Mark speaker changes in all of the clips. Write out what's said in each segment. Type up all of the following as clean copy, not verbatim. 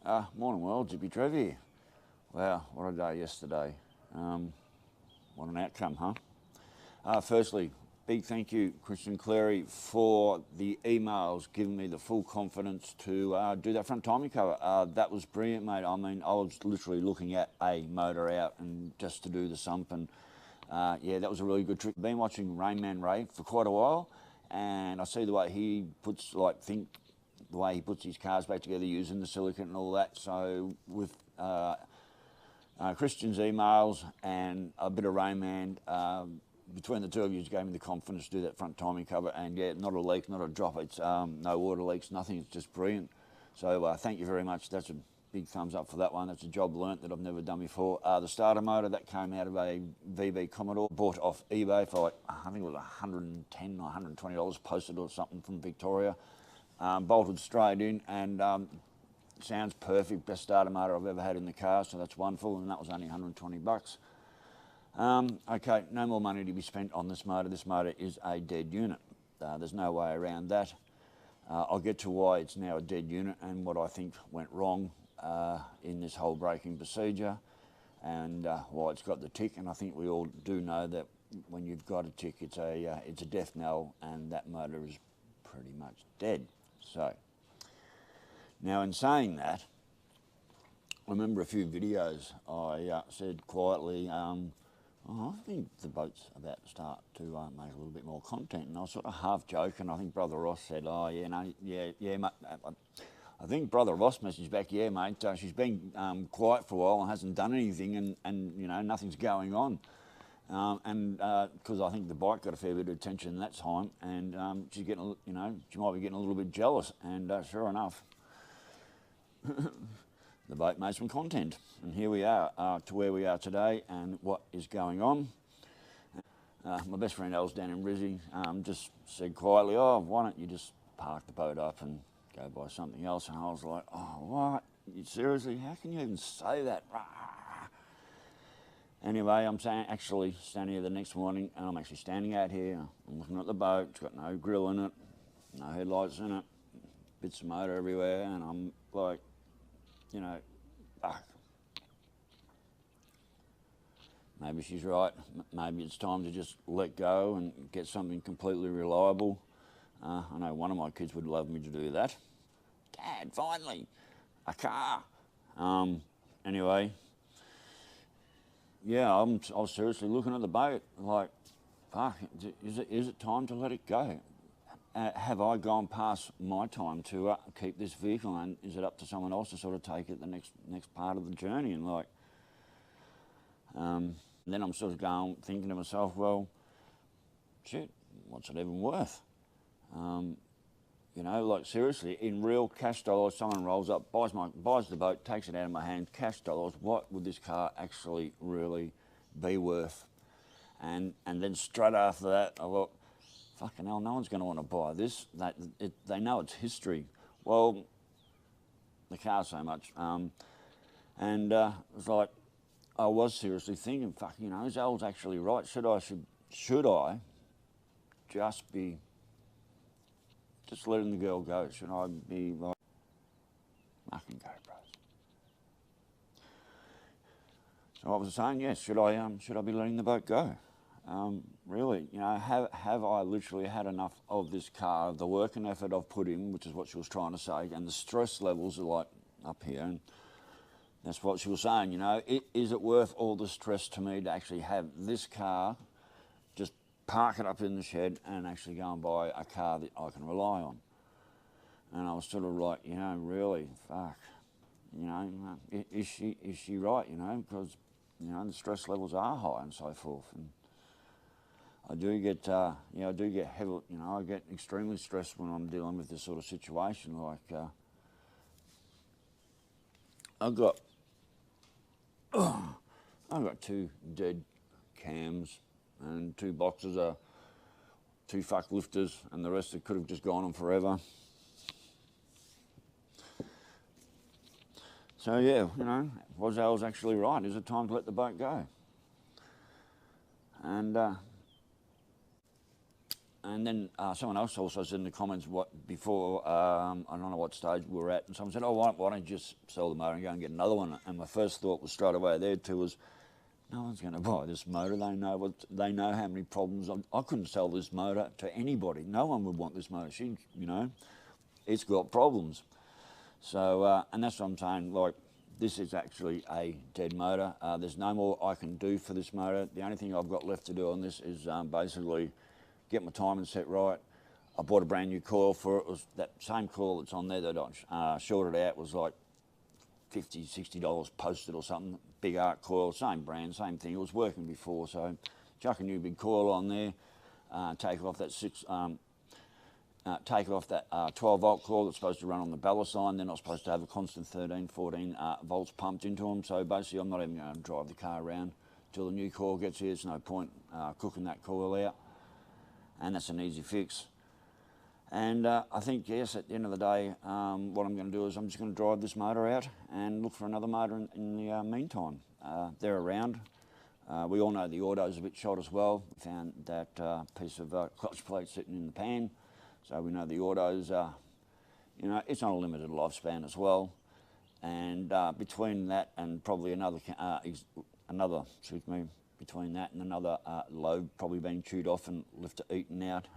Speaker 1: Morning world, Hippy Trev here. Wow, what a day yesterday. What an outcome, huh? Firstly, big thank you, Christian Clary, for the emails, giving me the full confidence to do that front timing cover. That was brilliant, mate. I mean, I was literally looking at a motor out and just to do the sump, and yeah, that was a really good trick. Been watching Rain Man Ray for quite a while, and I see the way he puts, the way he puts his cars back together using the silicate and all that. So with Christian's emails and a bit of Rain Man, between the two of you, gave me the confidence to do that front timing cover. And yeah, not a leak, not a drop. It's no water leaks, nothing. It's just brilliant. So thank you very much. That's a big thumbs up for that one. That's a job learnt that I've never done before. The starter motor, that came out of a VB Commodore, bought off eBay for I think it was $110 or $120, posted or something from Victoria. Bolted straight in, and sounds perfect. Best starter motor I've ever had in the car, so that's wonderful, and that was only 120 bucks. Okay, no more money to be spent on this motor. This motor is a dead unit. There's no way around that. I'll get to why it's now a dead unit and what I think went wrong in this whole braking procedure, and why it's got the tick. And I think we all do know that when you've got a tick, it's a death knell, and that motor is pretty much dead. So, now in saying that, I remember a few videos I said quietly, I think the boat's about to start to make a little bit more content, and I was sort of half joking. I think Brother Ross said, oh yeah, no, yeah, mate. I think Brother Ross messaged back, yeah, mate, she's been quiet for a while and hasn't done anything, and you know, nothing's going on. Because I think the bike got a fair bit of attention in that time, and she's getting, you know, she might be getting a little bit jealous, and sure enough, the boat made some content, and here we are to where we are today, and what is going on. My best friend El's down in Brizzy just said quietly, oh, why don't you just park the boat up and go buy something else? And I was like, oh, what? Seriously? How can you even say that? Anyway, I'm actually standing here the next morning, and I'm actually standing out here. I'm looking at the boat. It's got no grill in it, no headlights in it, bits of motor everywhere, and I'm like, you know, fuck. Maybe she's right. Maybe it's time to just let go and get something completely reliable. I know one of my kids would love me to do that. Dad, finally, a car. Anyway. Yeah, I was seriously looking at the boat like, fuck, is it time to let it go? Have I gone past my time to keep this vehicle, and is it up to someone else to sort of take it the next part of the journey? And like, then I'm sort of thinking to myself, well, shit, what's it even worth? You know, like seriously, in real cash dollars, someone rolls up, buys the boat, takes it out of my hand, cash dollars, what would this car actually really be worth? And then straight after that, I thought, fucking hell, no one's going to want to buy this. They know it's history. Well, the car so much. And it was like, I was seriously thinking, fuck, you know, is El's actually right? Should I just be letting the girl go? Should I be like, fucking go, bros? So I was saying, yes, should I be letting the boat go? Really, you know, have I literally had enough of this car, the work and effort I've put in, which is what she was trying to say, and the stress levels are like up here, and that's what she was saying, you know, is it worth all the stress to me to actually have this car, just park it up in the shed and actually go and buy a car that I can rely on? And I was sort of like, you know, really, fuck, you know, is she right, you know, because, you know, the stress levels are high and so forth. And I do get, you know, heavy, you know, I get extremely stressed when I'm dealing with this sort of situation. Like, I've got 2 dead cams and 2 boxes of 2 fuck lifters, and the rest that could have just gone on forever. So yeah, you know, was El's actually right? Is it time to let the boat go? And And then someone else also said in the comments before, I don't know what stage we were at, and someone said, oh, why don't you just sell the motor and go and get another one? And my first thought was straight away there too was, no one's going to buy this motor. They know how many problems. I couldn't sell this motor to anybody. No one would want this motor. It's got problems. So, and that's what I'm saying, like, this is actually a dead motor. There's no more I can do for this motor. The only thing I've got left to do on this is basically get my timing set right. I bought a brand new coil for it. It was that same coil that's on there that I shorted out was like $50, $60 posted or something. Big arc coil, same brand, same thing. It was working before, so chuck a new big coil on there, take off that 12 volt coil that's supposed to run on the ballast line. They're not supposed to have a constant 13, 14 volts pumped into them. So basically I'm not even going to drive the car around till the new coil gets here. There's no point cooking that coil out. And that's an easy fix. And I think, yes, at the end of the day, what I'm going to do is I'm just going to drive this motor out and look for another motor in the meantime. They're around. We all know the auto's a bit shot as well. We found that piece of clutch plate sitting in the pan. So we know the auto's, it's on a limited lifespan as well. And between that and probably between that and another load probably being chewed off and lifter eaten out,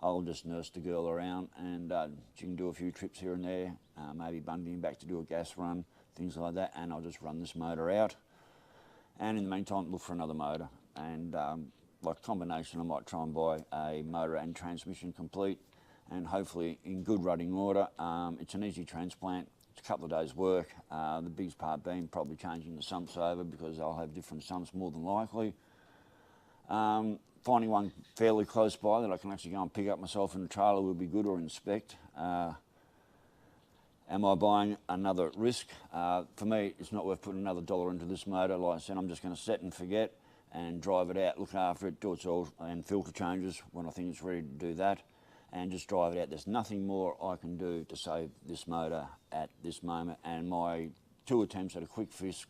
Speaker 1: I'll just nurse the girl around and she can do a few trips here and there, maybe bungee back to do a gas run, things like that, and I'll just run this motor out. And in the meantime, look for another motor. And like combination, I might try and buy a motor and transmission complete, and hopefully in good running order. It's an easy transplant. It's a couple of days work. The biggest part being probably changing the sumps over, because I'll have different sumps more than likely. Finding one fairly close by that I can actually go and pick up myself in the trailer would be good, or inspect. Am I buying another risk? For me, it's not worth putting another $1 into this motor. Like I said, I'm just going to set and forget and drive it out, look after it, do its oil and filter changes when I think it's ready to do that, and just drive it out. There's nothing more I can do to save this motor at this moment, and my two attempts at a quick fix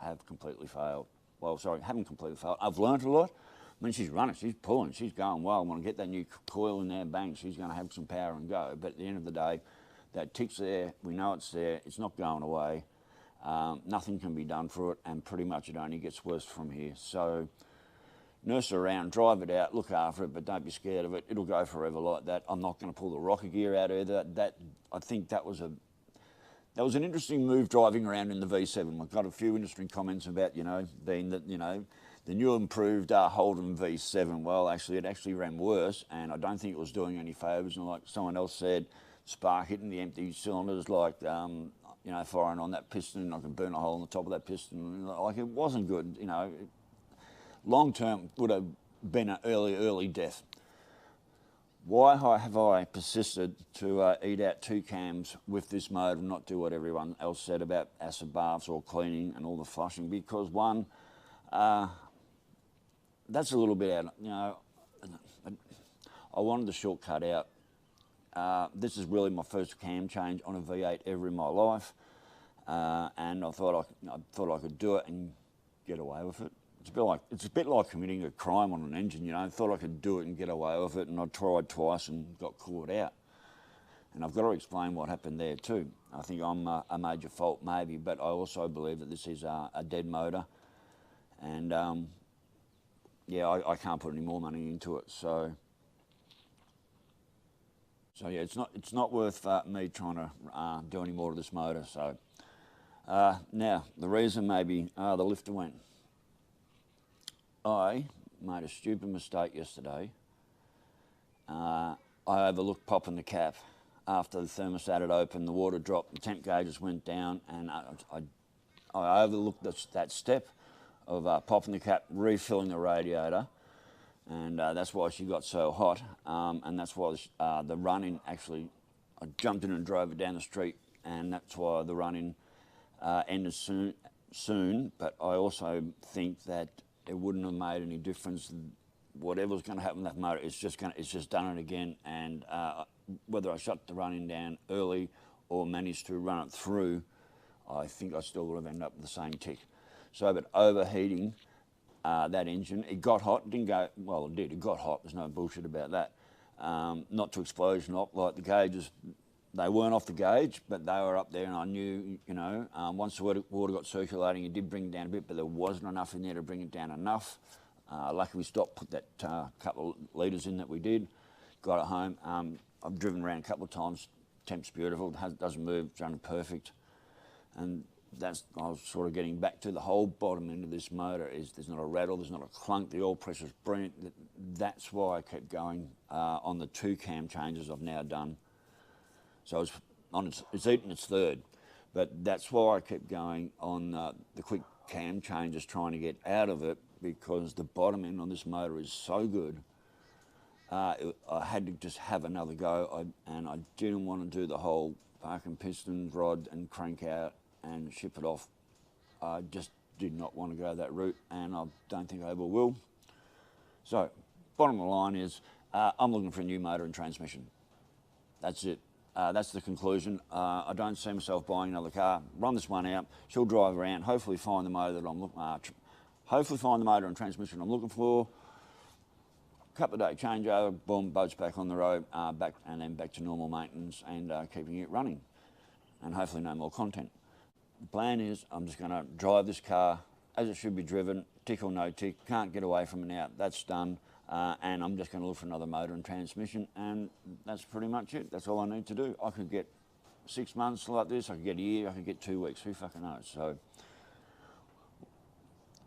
Speaker 1: have completely failed. Well, sorry, haven't completely failed. I've learnt a lot. I mean, she's running, she's pulling, she's going well. When I get that new coil in there, bang, she's going to have some power and go. But at the end of the day, that tick's there, we know it's there, it's not going away. Nothing can be done for it, and pretty much it only gets worse from here. So nurse it around, drive it out, look after it, but don't be scared of it. It'll go forever like that. I'm not going to pull the rocker gear out either. I think that was an interesting move driving around in the V7. I've got a few interesting comments about, being that, the new improved Holden V7. Well, actually, it actually ran worse, and I don't think it was doing any favours. And like someone else said, spark hitting the empty cylinders, like, firing on that piston, I could burn a hole in the top of that piston. Like, it wasn't good, Long term would have been an early death. Why have I persisted to eat out 2 cams with this motor and not do what everyone else said about acid baths or cleaning and all the flushing? Because one, that's a little bit out, I wanted the shortcut out. This is really my first cam change on a V8 ever in my life, and I thought I could do it and get away with it. It's a bit like committing a crime on an engine, I thought I could do it and get away with it, and I tried twice and got caught out. And I've got to explain what happened there too. I think I'm a major fault maybe, but I also believe that this is a dead motor, and I can't put any more money into it. So yeah, it's not worth me trying to do any more to this motor. So now the reason maybe the lifter went. I made a stupid mistake yesterday. I overlooked popping the cap. After the thermostat had opened, the water dropped, the temp gauges went down, and I overlooked that step of popping the cap, refilling the radiator, and that's why she got so hot, and that's why the run-in actually, I jumped in and drove it down the street, and that's why the run-in ended soon, but I also think that it wouldn't have made any difference. Whatever's going to happen with that motor, it's just done it again, and whether I shut the run-in down early or managed to run it through, I think I still would have ended up with the same tick. So, but overheating that engine. It got hot, it didn't go, well it did, it got hot, there's no bullshit about that. Not to explosion, not like the gauges, they weren't off the gauge, but they were up there, and I knew, you know, once the water got circulating, it did bring it down a bit, but there wasn't enough in there to bring it down enough. Luckily we stopped, put that couple of litres in that we did, got it home. I've driven around a couple of times, temp's beautiful, doesn't move, it's running perfect. And that's, I was sort of getting back to the whole bottom end of this motor is there's not a rattle, there's not a clunk, the oil pressure's brilliant. That's why I kept going on the 2 cam changes I've now done. So it's eaten its third, but that's why I kept going on the quick cam changes, trying to get out of it, because the bottom end on this motor is so good. I had to just have another go, and I didn't want to do the whole park and piston rod and crank out and ship it off. I just did not want to go that route, and I don't think I ever will. So, bottom of the line is, I'm looking for a new motor and transmission. That's it. That's the conclusion. I don't see myself buying another car. Run this one out. She'll drive around. Hopefully find the motor that I'm looking. Hopefully find the motor and transmission I'm looking for. Couple of day changeover. Boom. Boat's back on the road. Back and then back to normal maintenance and keeping it running. And hopefully no more content. The plan is I'm just going to drive this car as it should be driven. Tick or no tick. Can't get away from it now. That's done. And I'm just going to look for another motor and transmission, and that's pretty much it. That's all I need to do. I could get 6 months like this, I could get a year, I could get 2 weeks, who fucking knows. So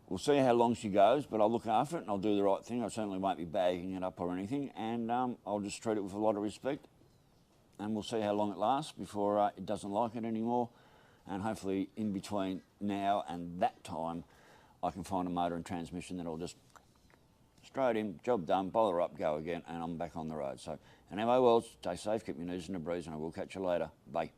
Speaker 1: we'll see how long she goes, but I'll look after it and I'll do the right thing. I certainly won't be bagging it up or anything, and I'll just treat it with a lot of respect, and we'll see how long it lasts before it doesn't like it anymore. And hopefully in between now and that time, I can find a motor and transmission that'll just straight in, job done, bother up, go again, and I'm back on the road. So anyway, well, stay safe, keep your knees in the breeze, and I will catch you later. Bye.